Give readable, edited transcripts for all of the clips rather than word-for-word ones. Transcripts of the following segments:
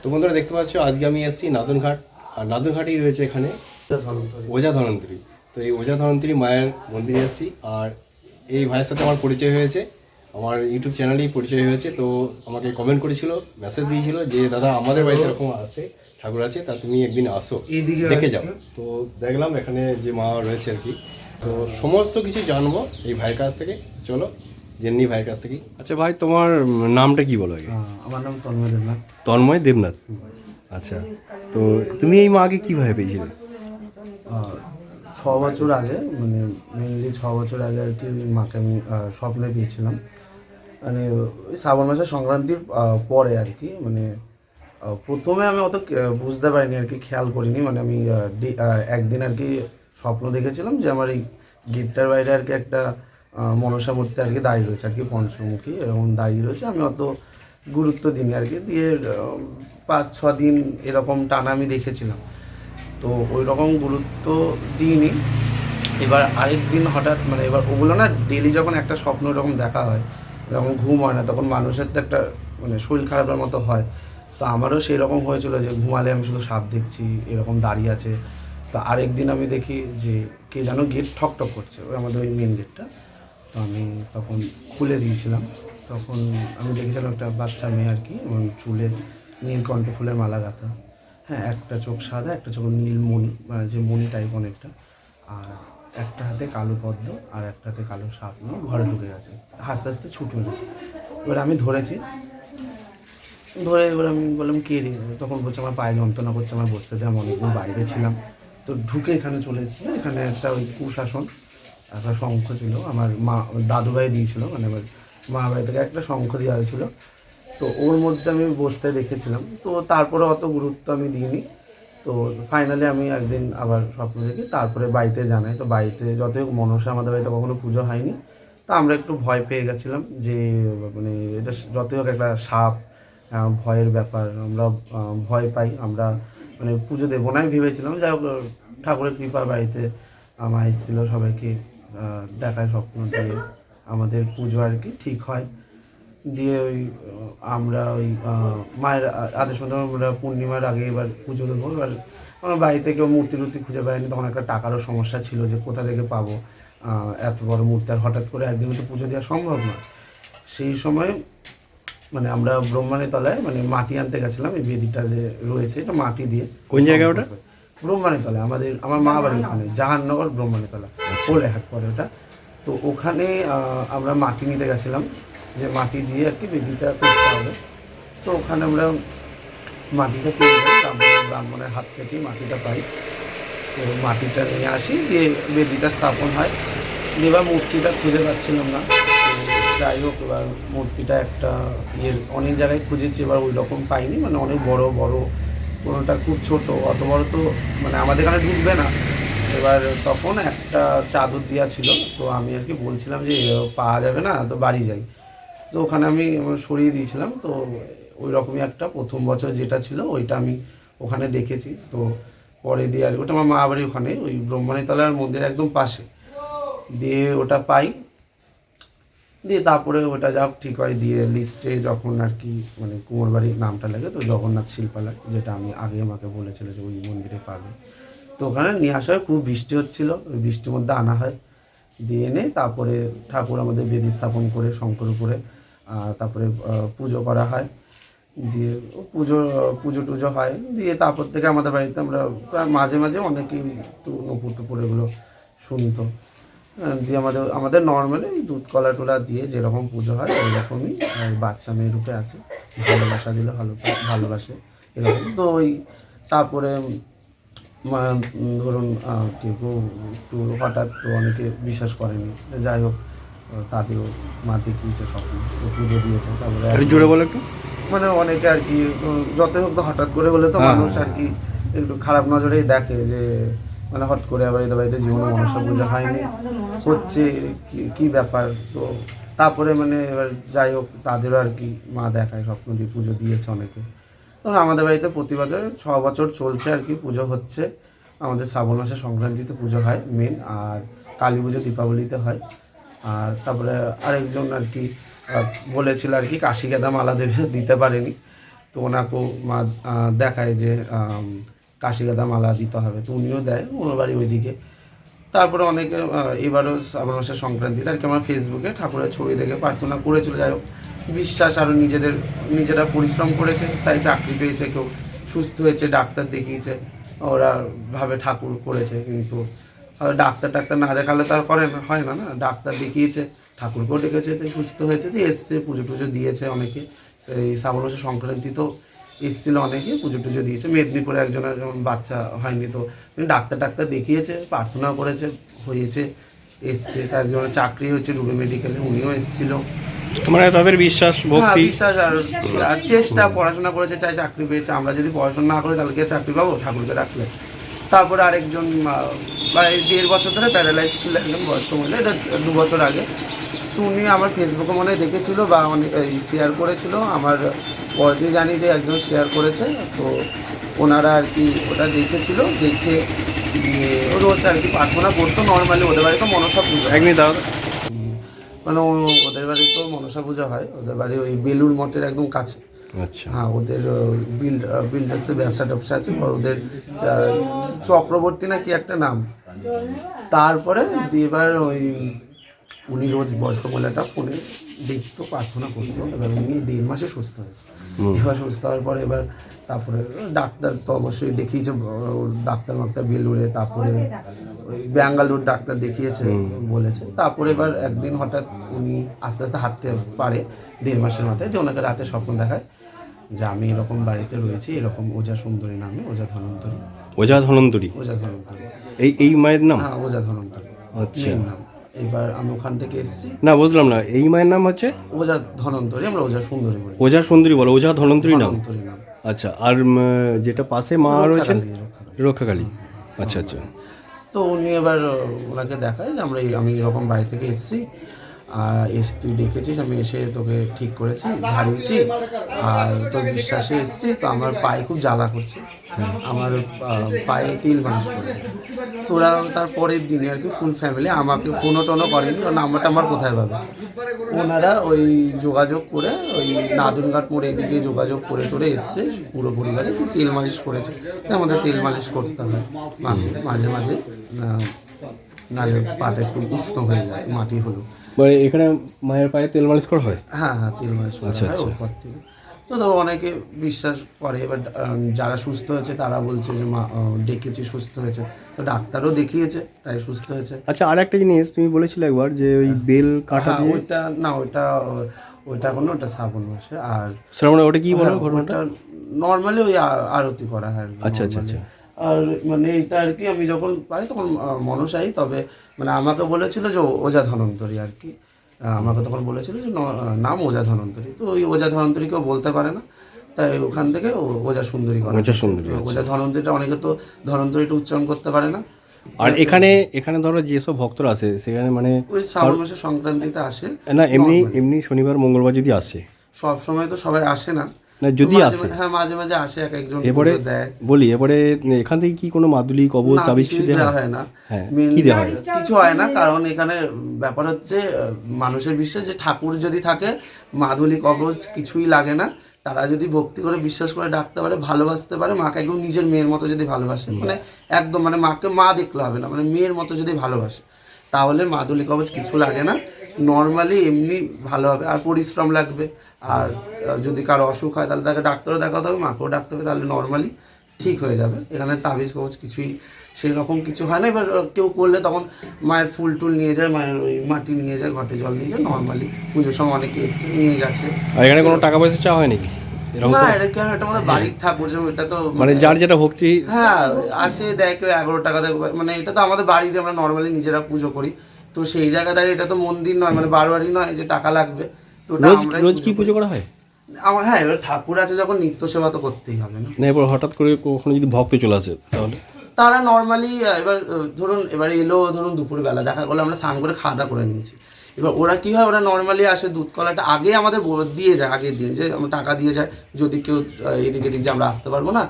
তো বন্ধুরা দেখতে পাচ্ছ আজকে আমি এসেছি নাদনঘাট, আর নাদনঘাটেই রয়েছে এখানে ওঝা ধনন্তরী। তো এই ওঝা ধনন্তরী মায়ের মন্দিরে এসেছি, আর এই ভাইয়ের সাথে আমার পরিচয় হয়েছে, আমার ইউটিউব চ্যানেলেই পরিচয় হয়েছে। তো আমাকে কমেন্ট করেছিল, মেসেজ দিয়েছিল যে দাদা আমাদের বাড়িতে এরকম আছে, ঠাকুর আছে, তা তুমি একদিন আসো দেখে যাও। তো দেখলাম এখানে যে মা রয়েছে আর কি, তো সমস্ত কিছু জানবো এই ভাইয়ের কাছ থেকে। চলো জেনে ভাইয়ের কাছ থেকে। আচ্ছা ভাই, তোমার নামটা কি বলো আগে? আমার নাম তন্ময় দেবনাথ। তন্ময় দেবনাথ। আচ্ছা, তো তুমি এই মাকে কিভাবে পেয়েছিলে? 6 বছর আগে, মানে মেনলি 6 বছর আগে আর কি মাকে আমি স্বপ্নে পেয়েছিলাম। মানে ওই শ্রাবণ মাসের সংক্রান্তির পরে আর কি, মানে প্রথমে আমি অত বুঝতে পারিনি আর কি, খেয়াল করিনি। মানে আমি একদিন আর কি স্বপ্ন দেখেছিলাম যে আমার এই গেটটার বাইরে আর কি একটা মনসা মূর্তি আর কি দাঁড়িয়ে রয়েছে আর কি, পঞ্চমুখী এরকম দাঁড়িয়ে রয়েছে। আমি অত গুরুত্ব দিইনি আর কি। দিয়ে 5-6 দিন এরকম টানা আমি দেখেছিলাম, তো ওই রকম গুরুত্ব দিইনি। এবার আরেক দিন হঠাৎ, মানে এবার ওগুলো না ডেলি যখন একটা স্বপ্ন এরকম দেখা হয়, যখন ঘুম হয় না তখন মানুষের তো একটা মানে শরীর খারাপের মতো হয়। তো আমারও সেই রকম হয়েছিল যে ঘুমালে আমি শুধু সাপ দেখছি এরকম দাঁড়িয়ে আছে। তো আরেক দিন আমি দেখি যে কে যেন গেট ঠক ঠক করছে, ওই আমাদের ওই মেন গেটটা। তো আমি তখন খুলে দিয়েছিলাম। তখন আমি দেখেছিলাম একটা বাচ্চা মেয়ে আর কি, চুলে নীলকণ্ঠ ফুলের মালা গাঁথা। হ্যাঁ, একটা চোখ সাদা, একটা চোখ নীল মণি, মানে যে মণি টাইপ অনেকটা। আর একটা হাতে কালো পদ্ম আর একটা হাতে কালো সাপ নিয়ে ঘরে ঢুকে গেছে, আস্তে আস্তে ছুটে গেছে। এবার আমি ধরেছি, ধরে এবার আমি বললাম কে রে? তখন বলছে আমার পায়ে যন্ত্রণা করছে, আমার বসতে যে আমি অনেকদিন বাইরে ছিলাম। তো ঢুকে এখানে চলে এসেছি। এখানে একটা ওই কুশাসন, একটা শঙ্খ ছিল, আমার মা দাদু ভাই দিয়েছিল, মানে আমার মা বাড়ি থেকে একটা শঙ্খ দেওয়া হয়েছিল। তো ওর মধ্যে আমি বসতে রেখেছিলাম। তো তারপরে অত গুরুত্ব আমি দিইনি। তো ফাইনালি আমি একদিন আবার স্বপ্ন দেখি, তারপরে বাড়িতে জানাই। তো বাড়িতে যতই হোক মনসা আমাদের বাড়িতে কখনো পুজো হয়নি, তো আমরা একটু ভয় পেয়ে গেছিলাম যে মানে এটা যতই হোক একটা সাপ, ভয়ের ব্যাপার, আমরা ভয় পাই। আমরা মানে পুজো দেবো নাই ভেবেছিলাম। যাই হোক, ঠাকুরের কৃপা বাড়িতে মা এসেছিলো, সবাইকে দেখায় স্বপ্ন দিয়ে আমাদের পুজো আর কি ঠিক হয়। দিয়ে ওই আমরা ওই মায়ের আদেশ মতো আমরা পূর্ণিমার আগে এবার পুজো দেবো। এবার আমার বাড়িতে কেউ মূর্তি টুর্তি খুঁজে পায়নি, তখন একটা টাকারও সমস্যা ছিল যে কোথা থেকে পাবো এত বড় মূর্তি। আর হঠাৎ করে একদিনে তো পুজো দেওয়া সম্ভব নয়। সেই সময় মানে আমরা ব্রহ্মাণী তলায় মানে মাটি আনতে গেছিলাম, এই বেদিটা যে রয়েছে এটা মাটি দিয়ে। কোন জায়গায় ওটা? ব্রহ্মাণী তলায়, আমার মা বাড়ির ওখানে, জাহাননগর ব্রহ্মাণী তলা, কোলেহাট পরে ওটা। তো ওখানে আমরা মাটি নিতে গেছিলাম, যে মাটি দিয়ে আর কি বেদিটা করতে হবে। তো ওখানে আমরা মাটিটা পেয়ে যাই, ব্রাহ্মণের হাত থেকে মাটিটা পাই। তো মাটিটা নিয়ে আসি, দিয়ে বেদিটা স্থাপন হয়। এবার মূর্তিটা খুঁজে পাচ্ছিলাম না। তো যাই হোক, এবার মূর্তিটা একটা অনেক জায়গায় খুঁজেছি, এবার ওই রকম পাইনি। মানে অনেক বড় বড়, কোনোটা খুব ছোট, অত বড় তো মানে আমাদের এখানে ঢুকবে না। এবার তখন একটা চাদর দেওয়া ছিল, তো আমি আর কি বলছিলাম যে পাওয়া যাবে না, তো বাড়ি যাই। তো ওখানে আমি সরিয়ে দিয়েছিলাম। তো ওই রকমই একটা প্রথম বছর যেটা ছিল ওইটা আমি ওখানে দেখেছি। তো পরে দিয়ে আর ওটা আমার মা বাড়ির ওখানে, ওই ব্রহ্মণীতলার মন্দির একদম পাশে। দিয়ে ওটা পাই, দিয়ে তারপরে ওটা যা ঠিক হয়, দিয়ে লিস্টে যখন আর কি মানে কুমোর বাড়ির নামটা লাগে, তো জগন্নাথ শিল্পালয়, যেটা আমি আগে আমাকে বলেছিল যে ওই মন্দিরে পাবে। তো ওখানে নিয়ে আসা হয়, খুব বৃষ্টি হচ্ছিলো, ওই বৃষ্টির মধ্যে আনা হয়। দিয়ে এনে তারপরে ঠাকুর আমাদের বেদি স্থাপন করে শঙ্কর উপরে, তারপরে পুজো করা হয়। দিয়ে পুজো টুজো হয়। দিয়ে তারপর থেকে আমাদের বাড়িতে আমরা প্রায় মাঝে মাঝে অনেকেই একটু নপুর টুপুর এগুলো শুনতো। দিয়ে আমাদের নর্মালি দুধ কলা টলা দিয়ে যেরকম পুজো হয় ওই রকমই। বাচ্চা মেয়ে রূপে আছে, ভালোবাসা দিলে ভালোবাসে এরকম। তো ওই তারপরে ধরুন কেউ কেউ একটু হঠাৎ, তো অনেকে বিশ্বাস করেনি, যাই হোক তাদেরও মা দেখিয়েছে স্বপ্ন, পুজো দিয়েছে। তারপরে জোরে বলো একটু। মানে অনেকে আর কি যতই হোক, তো হঠাৎ করে হলে তো মানুষ আর কি একটু খারাপ নজরেই দেখে যে মানে হট করে আবার এদের বাড়িতে জীবনে মনসা পূজা হয়নি, হচ্ছে কি ব্যাপার। তো তারপরে মানে এবার যাই হোক তাদেরও আর কি মা দেখায় স্বপ্ন দিয়ে পুজো দিয়েছে অনেকে। তো আমাদের বাড়িতে প্রতি বছর 6 বছর চলছে আর কি পুজো হচ্ছে। আমাদের শ্রাবণ মাসে সংক্রান্তিতে পুজো হয় মেন, আর কালী পুজো দীপাবলিতে হয়। আর তারপরে আরেকজন আর কি বলেছিল আর কি কাশি গেঁদা মালা দেবে, দিতে পারেনি। তো ওনাকেও মা দেখায় যে কাশিগাদা মালা দিতে হবে, তো উনিও দেয়, ওনার বাড়ি ওইদিকে। তারপরে অনেকে এবারও শ্রাবণ মাসের সংক্রান্তিতে আর কি আমার ফেসবুকে ঠাকুরের ছবি দেখে প্রার্থনা করেছিল। যাই হোক, বিশ্বাস আরও নিজেরা পরিশ্রম করেছে, তাই চাকরি পেয়েছে, কেউ সুস্থ হয়েছে, ডাক্তার দেখিয়েছে, ওরা ভাবে ঠাকুর করেছে। কিন্তু ডাক্তার না দেখালে তো আর হয় না, ডাক্তার দেখিয়েছে, ঠাকুরকেও ডেকেছে, তাই সুস্থ হয়েছে, দিয়ে এসছে, পুজো টুজো দিয়েছে অনেকে। সেই শ্রাবণ মাসের সংক্রান্তি তো এসেছিল অনেকে, পুজো টুজো দিয়েছে। মেদিনীপুরে একজনের যেমন বাচ্চা হয়নি, তো ডাক্তার দেখিয়েছে, প্রার্থনা করেছে, হয়েছে, এসছে। তার জন্য চাকরি হয়েছে রুবি মেডিকেলে, উনিও এসেছিল। মানে তাদের বিশ্বাস, ভক্তি, বিশ্বাস আর চেষ্টা, পড়াশোনা করেছে, চাই চাকরি পেয়েছে। আমরা যদি পড়াশোনা না করি তাহলে কি চাকরি পাবো ঠাকুরকে রাখলে? তারপরে আরেকজন প্রায় 1.5 বছর ধরে প্যারালাইজ ছিল, একদম বয়স্ক মহিলা, এটা 2 বছর আগে। তো উনি আমার ফেসবুকে মনে হয় দেখেছিল বা অনেক শেয়ার করেছিল, আমার পরে জানি যে একজন শেয়ার করেছে, তো ওনারা আর কি ওটা দেখেছিল, দেখে রোজ আর কি প্রার্থনা করতো নর্মালি। ওদের বাড়ি তো মনসা পুজো, মানে ওদের বাড়ি তো মনসা পুজো হয়, ওদের বাড়ি ওই বেলুর মঠের একদম কাছে। আচ্ছা, হ্যাঁ, ওদের বিল্ডার্সের ব্যবসা আছে, ওদের চক্রবর্তী না কি একটা নাম। তারপরে এবার ওই উনি রোজ বয়স্ক মহিলাটা ফোনে দেখতো, প্রার্থনা করতো। এবার উনি 1.5 মাসে সুস্থ হয়েছে। এবার সুস্থ হওয়ার পরে এবার তারপরে ডাক্তার তো অবশ্যই দেখিয়েছে, ডাক্তার বেলুড়ে, তারপরে ওই ব্যাঙ্গালোর ডাক্তার দেখিয়েছে, বলেছে। তারপরে এবার একদিন হঠাৎ উনি আস্তে আস্তে হাঁটতে পারে 1.5 মাসের মাথায়, যে ওনাকে রাতে স্বপ্ন দেখায় যে আমি এরকম বাড়িতে রয়েছি, এরকম ওজা সুন্দরী নামে, ওজা ধনন্তরী। এই মায়ের নাম? হ্যাঁ, ওজা ধনন্তরী আচ্ছা নাম। এবার আমি ওখান থেকে এসেছি। না, বুঝলাম না, এই মায়ের নাম হচ্ছে ওজা ধনন্তরী, আমরা ওজা সুন্দরী বলি। ওজা সুন্দরী বলো, ওজা ধনন্তরী নাম। নাম। আচ্ছা, আর যেটা পাশে মা রয়েছেন রক্ষাকালী। আচ্ছা। তো উনি এবার ওনাকে দেখায় যে আমি এরকম বাড়ি থেকে এসেছি, তুই ডেকেছিস, আমি এসে তোকে ঠিক করেছি, ঝাড়িয়েছি, আর তোর বিশ্বাসে এসেছি। তো আমার পায়ে খুব জ্বালা করছে, আমার পায়ে তিল মালিশ করে। তোরা তার পরের দিনে আর কি ফুল ফ্যামিলি আমাকে ফোনও টোনও করেনি, নাম্বারটা আমার কোথায় পাবে। ওনারা ওই যোগাযোগ করে ওই নাদুনঘাট মোড়ে এদিকে যোগাযোগ করে এসছে, পুরো পরিবারে তেল মালিশ করেছে। আমাদের তেল মালিশ করতে হয় মাঝে মাঝে, নাহলে পাটা একটু উষ্ণ হয়ে যায়, মাটি হলো। মানে এখানে মায়ের পায়ে তেল মালিশ করা হয়? হ্যাঁ, তেল মালিশ করা হয় ওপর থেকে। তো অনেকে বিশ্বাস করে। এবার যারা সুস্থ হয়েছে তারা বলছে যে মা ডেকেছি, সুস্থ হয়েছে, তো ডাক্তারও দেখিয়েছে, তাই সুস্থ হয়েছে। আচ্ছা, আর একটা জিনিস তুমি বলেছিলে একবার যে ওই বেল কাটা দিয়ে, ওইটা না, ওইটা কোনো, ওটা শ্রাবণ মাসে। আর শ্রাবণে ওটা কি বলো ঘটনাটা? নর্মালি ওই আরতি করা হয়। আচ্ছা। আর মানে এটা আর কি আমি যখন পাই তখন মনসাই, তবে মানে আমাকে বলেছিল যে ওজা ধনন্তরী আর কি, আমাকে তখন বলেছিল যে নাম ওজা ধনন্তরী। তো ওই ওজা ধনন্তরী কেউ বলতে পারে না, তাই ওখান থেকে ওজা সুন্দরী করা। ওজা ধনন্তরীটা অনেকে তো ধনন্তরীটা উচ্চারণ করতে পারে না। আর এখানে ধরো যেসব ভক্তরা আসে সেখানে মানে ওই শ্রাবণ মাসের সংক্রান্তিতে আসে না, এমনি শনিবার মঙ্গলবার যদি আসে, সব সময় তো সবাই আসে না, যদি আসে, হ্যাঁ মাঝে মাঝে আসে, এক একজন এবারে দেয়। বলি, এবারে এখান থেকে কি কোনো মাদুলি, কবচ, তাবিজ দেওয়া হয় না? হ্যাঁ, কি দেওয়া হয়? কিছু হয় না, কারণ এখানে ব্যাপার হচ্ছে মানুষের বিশ্বাস যে ঠাকুর যদি থাকে মাদুলি কবচ কিছুই লাগে না। তারা যদি ভক্তি করে বিশ্বাস করে ডাকতে পারে, ভালোবাসতে পারে, মাকে একদম নিজের মেয়ের মতো যদি ভালোবাসে, মানে একদম মানে মাকে মা দেখলে হবে না, মানে মেয়ের মতো যদি ভালোবাসে, তাহলে মাদুলি কবচ কিছু লাগে না। নর্মালি এমনি ভালো হবে, আর পরিশ্রম লাগবে। আর যদি কারো অসুখ হয় তাহলে তাকে ডাক্তারও দেখাতে হবে, মাকেও ডাকতে হবে, তাহলে নর্মালি ঠিক হয়ে যাবে। এখানে তাবিজ কবচ কিছুই সেই রকম কিছু হয় না। এবার কেউ করলে তখন মায়ের ফুল টুল নিয়ে যায়, মায়ের ওই মাটি নিয়ে যায়, ঘটে জল নিয়ে যায়, নর্মালি পুজোর সময় অনেকে নিয়ে গেছে। আর এখানে কোনো টাকা পয়সা চাওয়া হয় নাকি? না, এটা কেন, এটা আমাদের বাড়ির ঠাকুর, এটা তো মানে যার যেটা ভক্তি, হ্যাঁ আসে দেয়, কেউ 11 টাকা দেয়, মানে এটা তো আমাদের বাড়িতে আমরা নর্মালি নিজেরা পুজো করি। তো সেই জায়গা দাঁড়িয়ে এটা তো মন্দির নয়, মানে বারবারই নয় যে টাকা লাগবে। তো রোজ কি পুজো করা হয়? আমার হ্যাঁ, এবার ঠাকুর আছে যখন নিত্য সেবা তো করতেই হবে না। এবার হঠাৎ করে কখনো যদি ভক্ত চলে আসে তাহলে তারা নর্মালি এবার ধরুন ধরুন দুপুরবেলা দেখা গেলো আমরা স্নান করে খাওয়া দাওয়া করে নিয়েছি। এবার ওরা কী হয়, ওরা নর্মালি আসে, দুধ কলাটা আগে আমাদের দিয়ে যায়, আগের দিন যে আমরা টাকা দিয়ে যায়, যদি কেউ এদিক এদিক যে আমরা আসতে পারবো না,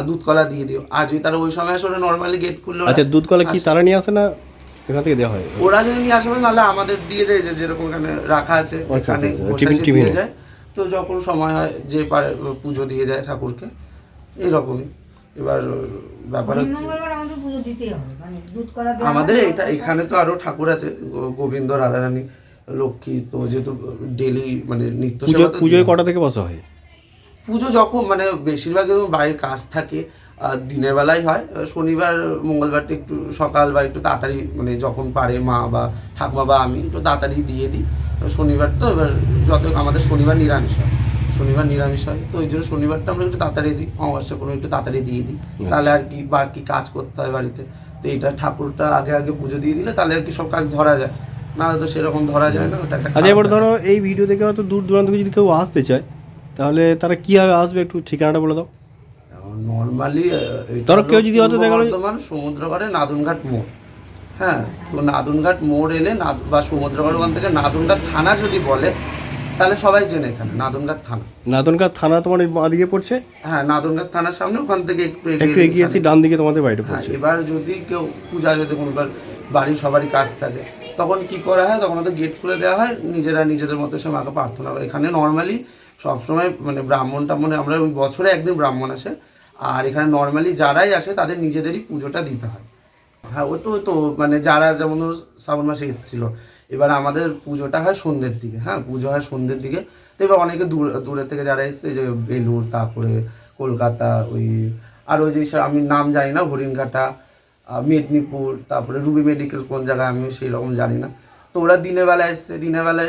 দুধ কলা দিয়ে দিও। আর যদি তারা ওই সময় আসে, ওরা নর্মালি গেট খুললো। আচ্ছা, দুধ কলা কি তারা নিয়ে আসে না এখান থেকে দেওয়া হয়? ওরা যদি নিয়ে আসবে, নাহলে আমাদের দিয়ে যায়, যে যেরকম এখানে রাখা আছে এখানে দিয়ে যায়। তো যখন সময় হয় যে পারে পুজো দিয়ে যায় ঠাকুরকে, এইরকমই। এবার ব্যাপার হচ্ছে আমাদের পুজো দিতেই হবে, মানে দুধ করা আমাদের এটা এখানে তো আরো ঠাকুর আছে, গোবিন্দ, রাধারানী, লক্ষ্মী, তো যেহেতু ডেলি মানে নিত্য সেবা তো পুজোয় কটা থেকে বসা হয়? পুজো যখন মানে বেশিরভাগ যখন বাড়ির কাজ থাকে দিনের বেলায় হয়, শনিবার মঙ্গলবারটা একটু সকাল বা একটু তাড়াতাড়ি মানে যখন পারে মা বা ঠাকুমা বা আমি একটু তাড়াতাড়ি দিয়ে দিই। শনিবার তো এবার যত আমাদের শনিবার নিরামিষ হয়, তো ওই জন্য শনিবারটা আমরা একটু তাড়াতাড়ি দিই, অমাবস্যা কোনো একটু তাড়াতাড়ি দিয়ে দিই, তাহলে আর কি বাকি কাজ করতে হয় বাড়িতে। তো এইটা ঠাকুরটা আগে আগে পুজো দিয়ে দিলে তাহলে আর কি সব কাজ ধরা যায়, নাহলে তো সেরকম ধরা যায় না, ওটা একটা আচ্ছা, এবার ধরো এই ভিডিও দেখে হয়তো দূর দূরান্ত থেকে যদি কেউ আসতে চায়, তাহলে তারা কীভাবে আসবে একটু ঠিকানাটা বলে দাও। নর্মালি ধরো কেউ যদি হয়তো দেখা গেলো বর্ধমান সমুদ্রগড়ে নাদুনঘাট মোড়, হ্যাঁ, তো নাদুনঘাট মোড় এলে বা সমুদ্রগড় ওখান থেকে নাদুনঘাট থানা যদি বলে তাহলে সবাই চেনে এখানে নাদুনঘাট থানা। নাদনঘাট থানা তোমার বাঁ দিকে পড়ছে? হ্যাঁ, নাদুনঘাট থানার সামনে, ওখান থেকে একটু এগিয়ে এসে ডান দিকে তোমাদের বাড়িটা হ্যাঁ, পড়ছে। এবার যদি কেউ পূজা যদি কোনোবার বাড়ির সবারই কাজ থাকে তখন কি করা হয়, তখন তো গেট খুলে দেওয়া হয়, নিজেরা নিজেদের মতো সে মাকে প্রার্থনা করে। এখানে নর্মালি সবসময় মানে ব্রাহ্মণ টাহ্মণে আমরা ওই বছরে একদিন ব্রাহ্মণ আসে, আর এখানে নর্মালি যারাই আসে তাদের নিজেদেরই পুজোটা দিতে হয়। হ্যাঁ, ওই তো মানে যারা যেমন শ্রাবণ মাসে এসেছিলো, এবার আমাদের পুজোটা হয় সন্ধ্যের দিকে, হ্যাঁ পুজো হয় সন্ধ্যের দিকে। তো এবার অনেকে দূরের থেকে যারা এসছে, যে বেলুর, তারপরে কলকাতা, ওই আর ওই যে আমি নাম জানি না, হরিণঘাটা, মেদিনীপুর, তারপরে রুবি মেডিকেল কোন জায়গায় আমি সেই রকম জানি না। তো ওরা দিনের বেলা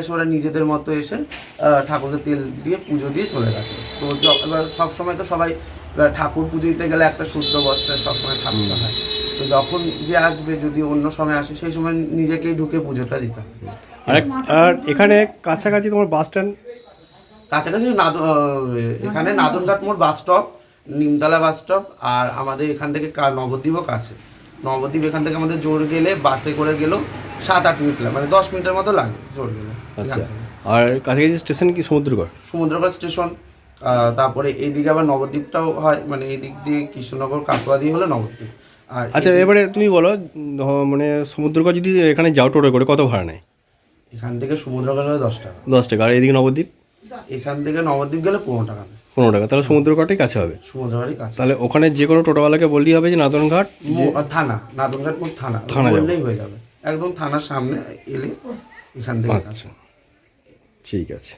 এসে ওরা নিজেদের মতো এসে ঠাকুরকে তেল দিয়ে পুজো দিয়ে চলে গেছে। তো এবার সবসময় তো সবাই ঠাকুর পুজো দিতে গেলে একটা শুদ্ধ বস্ত্রে সবসময় ঠাকুরটা হয়। তো যখন যে আসবে যদি অন্য সময় আসে, সেই সময় নিজেকেই ঢুকে পুজোটা দিতে হবে। আর এখানে কাছাকাছি তোমার বাস স্ট্যান্ড? কাছাকাছি এখানে নাদনঘাট মোড় bus stop, Nimtala bus stop, আর আমাদের এখান থেকে নবদ্বীপও কাছে। নবদ্বীপ এখান থেকে আমাদের জোর গেলে বাসে করে গেলেও 7-8 মিনিট লাগে, মানে 10 মিনিটের মতো লাগে জোর গেলে। আচ্ছা, আর কাছাকাছি স্টেশন কি সমুদ্রগড়? সমুদ্রগড় স্টেশন, তারপরে এইদিকে আবার নবদ্বীপটাও হয়, মানে এই দিক দিয়ে কৃষ্ণনগর কাটোয়া দিয়ে হলো নবদ্বীপ। আর আচ্ছা, এবারে তুমি বলো মানে সমুদ্রগড় যদি এখানে যাও টোটো করে কত ভাড়া নেয়? এখান থেকে সমুদ্রগড় হলে 10 টাকা। 10 টাকা। আর এদিকে নবদ্বীপ? এখান থেকে নবদ্বীপ গেলে 15 টাকা। 15 টাকা। তাহলে সমুদ্রগড়টাই কাছে হবে। সমুদ্রগড়ই কাছে। তাহলে ওখানে যে কোনো টোটোওয়ালাকে বললেই হবে যে নাদনঘাট থানা, নাদনঘাট মোড় থানা বললেই হয়ে যাবে, একদম থানার সামনে এলে এখান থেকে। আচ্ছা, ঠিক আছে।